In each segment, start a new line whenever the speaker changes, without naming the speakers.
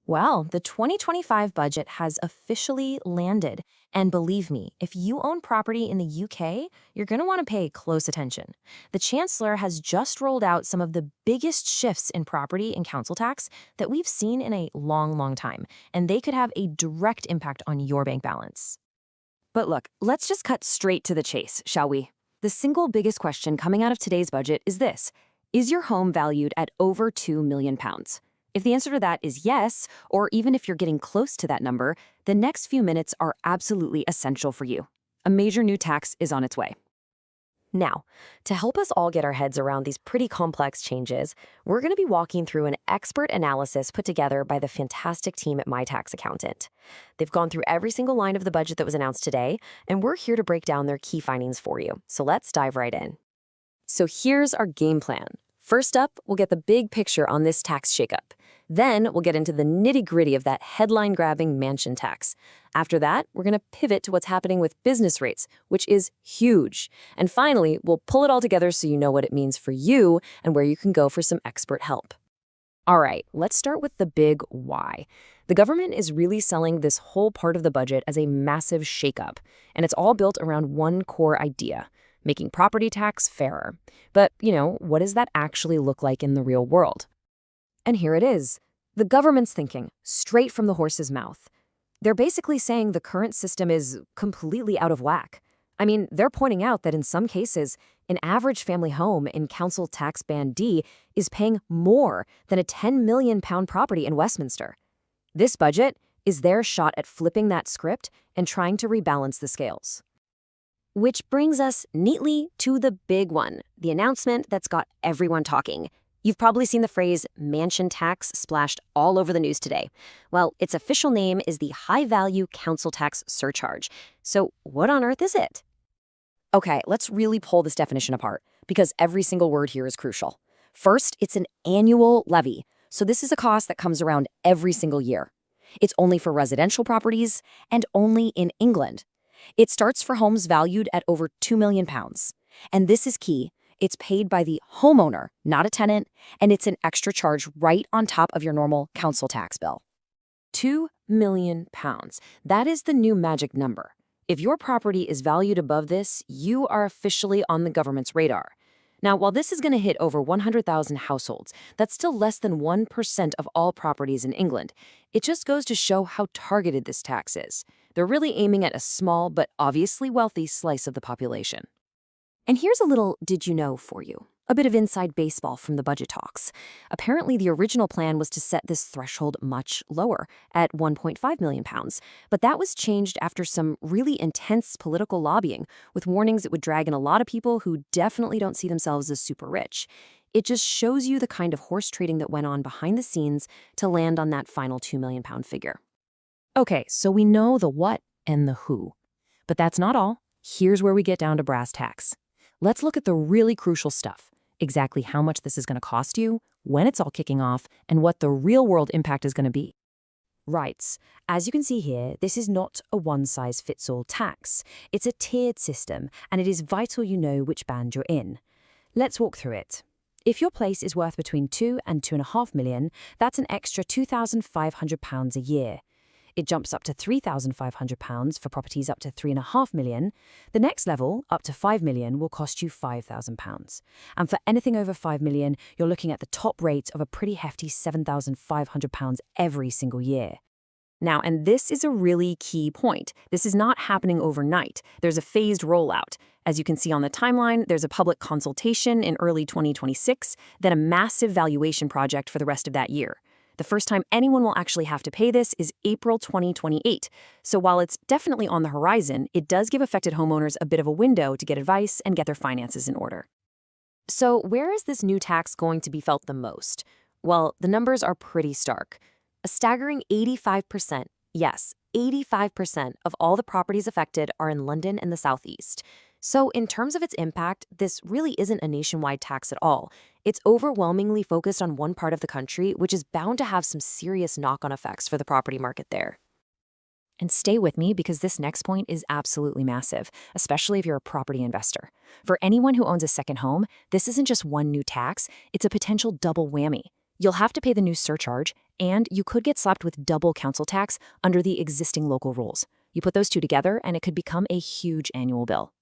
Well, the 2025 budget has officially landed. And believe me, if you own property in the UK, you're going to want to pay close attention. The Chancellor has just rolled out some of the biggest shifts in property and council tax that we've seen in a long, long time, and they could have a direct impact on your bank balance. But look, let's just cut straight to the chase, shall we? The single biggest question coming out of today's budget is this: is your home valued at over £2 million? If the answer to that is yes, or even if you're getting close to that number, the next few minutes are absolutely essential for you. A major new tax is on its way. Now, to help us all get our heads around these pretty complex changes, we're going to be walking through an expert analysis put together by the fantastic team at My Tax Accountant. They've gone through every single line of the budget that was announced today, and we're here to break down their key findings for you. So let's dive right in. So here's our game plan. First up, we'll get the big picture on this tax shakeup. Then we'll get into the nitty-gritty of that headline-grabbing mansion tax. After that, we're going to pivot to what's happening with business rates, which is huge. And finally, we'll pull it all together so you know what it means for you and where you can go for some expert help. All right, let's start with the big why. The government is really selling this whole part of the budget as a massive shakeup, and it's all built around one core idea: making property tax fairer. But, what does that actually look like in the real world? And here it is. The government's thinking, straight from the horse's mouth. They're basically saying the current system is completely out of whack. I mean, they're pointing out that in some cases, an average family home in Council Tax Band D is paying more than a £10 million property in Westminster. This budget is their shot at flipping that script and trying to rebalance the scales. Which brings us neatly to the big one, the announcement that's got everyone talking. You've probably seen the phrase mansion tax splashed all over the news today. Well, its official name is the High-Value Council Tax Surcharge. So what on earth is it? Okay, let's really pull this definition apart, because every single word here is crucial. First, it's an annual levy. So this is a cost that comes around every single year. It's only for residential properties and only in England. It starts for homes valued at over £2 million. And this is key. It's paid by the homeowner, not a tenant, and it's an extra charge right on top of your normal council tax bill. £2 million. That is the new magic number. If your property is valued above this, you are officially on the government's radar. Now, while this is going to hit over 100,000 households, that's still less than 1% of all properties in England. It just goes to show how targeted this tax is. They're really aiming at a small but obviously wealthy slice of the population. And here's a little did you know for you. A bit of inside baseball from the budget talks. Apparently, the original plan was to set this threshold much lower, at £1.5 million. But that was changed after some really intense political lobbying, with warnings it would drag in a lot of people who definitely don't see themselves as super rich. It just shows you the kind of horse trading that went on behind the scenes to land on that final £2 million figure. Okay, so we know the what and the who. But that's not all. Here's where we get down to brass tacks. Let's look at the really crucial stuff. Exactly how much this is going to cost you, when it's all kicking off, and what the real-world impact is going to be. Right. As you can see here, this is not a one-size-fits-all tax. It's a tiered system, and it is vital you know which band you're in. Let's walk through it. If your place is worth between £2 and £2.5 million, that's an extra £2,500 a year. It jumps up to £3,500 for properties up to £3.5 million. The next level, up to £5 million, will cost you £5,000. And for anything over £5 million, you're looking at the top rate of a pretty hefty £7,500 every single year. Now, and this is a really key point. This is not happening overnight. There's a phased rollout. As you can see on the timeline, there's a public consultation in early 2026, then a massive valuation project for the rest of that year. The first time anyone will actually have to pay this is April 2028. So while it's definitely on the horizon, it does give affected homeowners a bit of a window to get advice and get their finances in order. So where is this new tax going to be felt the most? Well, the numbers are pretty stark. A staggering 85%, yes, 85% of all the properties affected are in London and the Southeast. So in terms of its impact, this really isn't a nationwide tax at all. It's overwhelmingly focused on one part of the country, which is bound to have some serious knock-on effects for the property market there. And stay with me because this next point is absolutely massive, especially if you're a property investor. For anyone who owns a second home, this isn't just one new tax, it's a potential double whammy. You'll have to pay the new surcharge, and you could get slapped with double council tax under the existing local rules. You put those two together, and it could become a huge annual bill.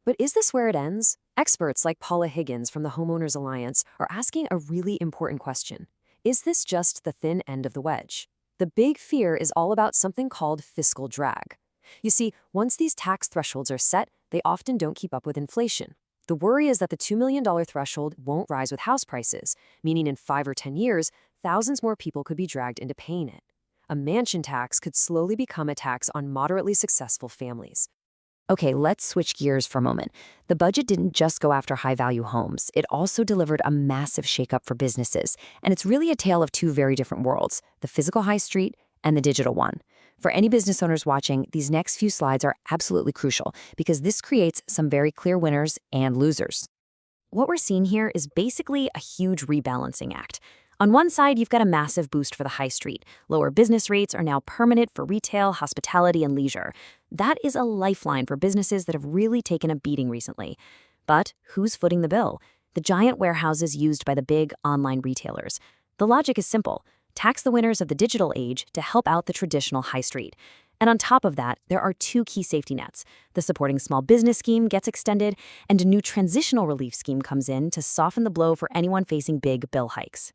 But is this where it ends? Experts like Paula Higgins from the Homeowners Alliance are asking a really important question. Is this just the thin end of the wedge? The big fear is all about something called fiscal drag. You see, once these tax thresholds are set, they often don't keep up with inflation. The worry is that the $2 million threshold won't rise with house prices, meaning in 5 or 10 years, thousands more people could be dragged into paying it. A mansion tax could slowly become a tax on moderately successful families. Okay, let's switch gears for a moment. The budget didn't just go after high-value homes. It also delivered a massive shakeup for businesses. And it's really a tale of two very different worlds, the physical high street and the digital one. For any business owners watching, these next few slides are absolutely crucial because this creates some very clear winners and losers. What we're seeing here is basically a huge rebalancing act. On one side, you've got a massive boost for the high street. Lower business rates are now permanent for retail, hospitality, and leisure. That is a lifeline for businesses that have really taken a beating recently. But who's footing the bill? The giant warehouses used by the big online retailers. The logic is simple. Tax the winners of the digital age to help out the traditional high street. And on top of that, there are two key safety nets. The Supporting Small Business Scheme gets extended, and a new transitional relief scheme comes in to soften the blow for anyone facing big bill hikes.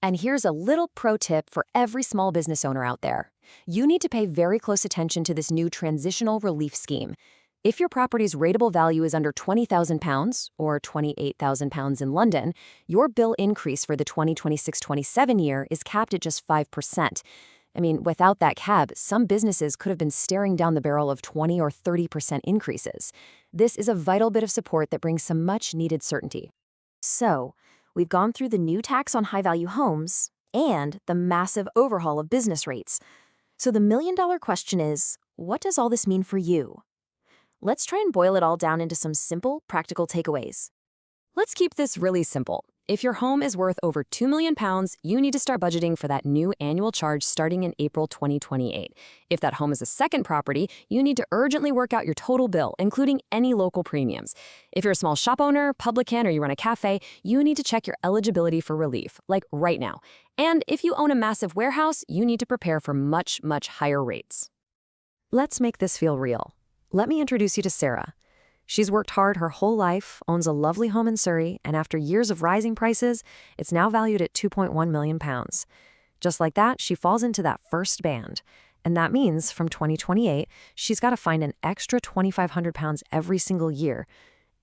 And here's a little pro tip for every small business owner out there. You need to pay very close attention to this new transitional relief scheme. If your property's rateable value is under £20,000 or £28,000 in London, your bill increase for the 2026-27 year is capped at just 5%. I mean, without that cap, some businesses could have been staring down the barrel of 20 or 30% increases. This is a vital bit of support that brings some much-needed certainty. So, we've gone through the new tax on high-value homes and the massive overhaul of business rates. So the million-dollar question is, what does all this mean for you? Let's try and boil it all down into some simple, practical takeaways. Let's keep this really simple. If your home is worth over £2 million, you need to start budgeting for that new annual charge starting in April 2028. If that home is a second property, you need to urgently work out your total bill, including any local premiums. If you're a small shop owner, publican, or you run a cafe, you need to check your eligibility for relief, like right now. And if you own a massive warehouse, you need to prepare for much, much higher rates. Let's make this feel real. Let me introduce you to Sarah. She's worked hard her whole life, owns a lovely home in Surrey, and after years of rising prices, it's now valued at £2.1 million. Just like that, she falls into that first band. And that means from 2028, she's got to find an extra £2,500 every single year.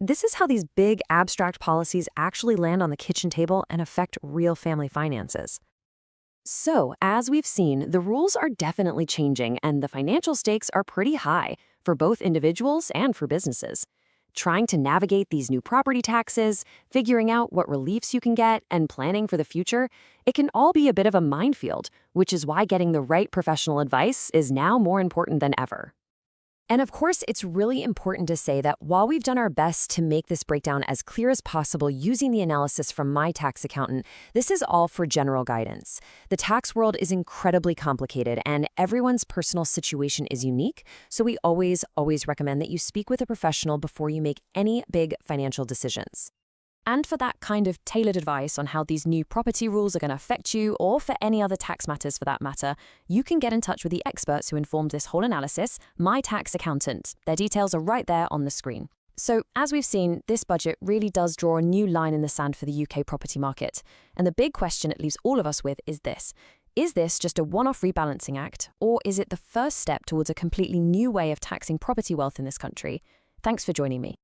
This is how these big, abstract policies actually land on the kitchen table and affect real family finances. So, as we've seen, the rules are definitely changing, and the financial stakes are pretty high for both individuals and for businesses. Trying to navigate these new property taxes, figuring out what reliefs you can get, and planning for the future, it can all be a bit of a minefield, which is why getting the right professional advice is now more important than ever. And of course, it's really important to say that while we've done our best to make this breakdown as clear as possible using the analysis from my tax accountant, this is all for general guidance. The tax world is incredibly complicated and everyone's personal situation is unique, so we always recommend that you speak with a professional before you make any big financial decisions. And for that kind of tailored advice on how these new property rules are going to affect you, or for any other tax matters for that matter, you can get in touch with the experts who informed this whole analysis, my tax accountant. Their details are right there on the screen. So, as we've seen, this budget really does draw a new line in the sand for the UK property market. And the big question it leaves all of us with is this. Is this just a one-off rebalancing act, or is it the first step towards a completely new way of taxing property wealth in this country? Thanks for joining me.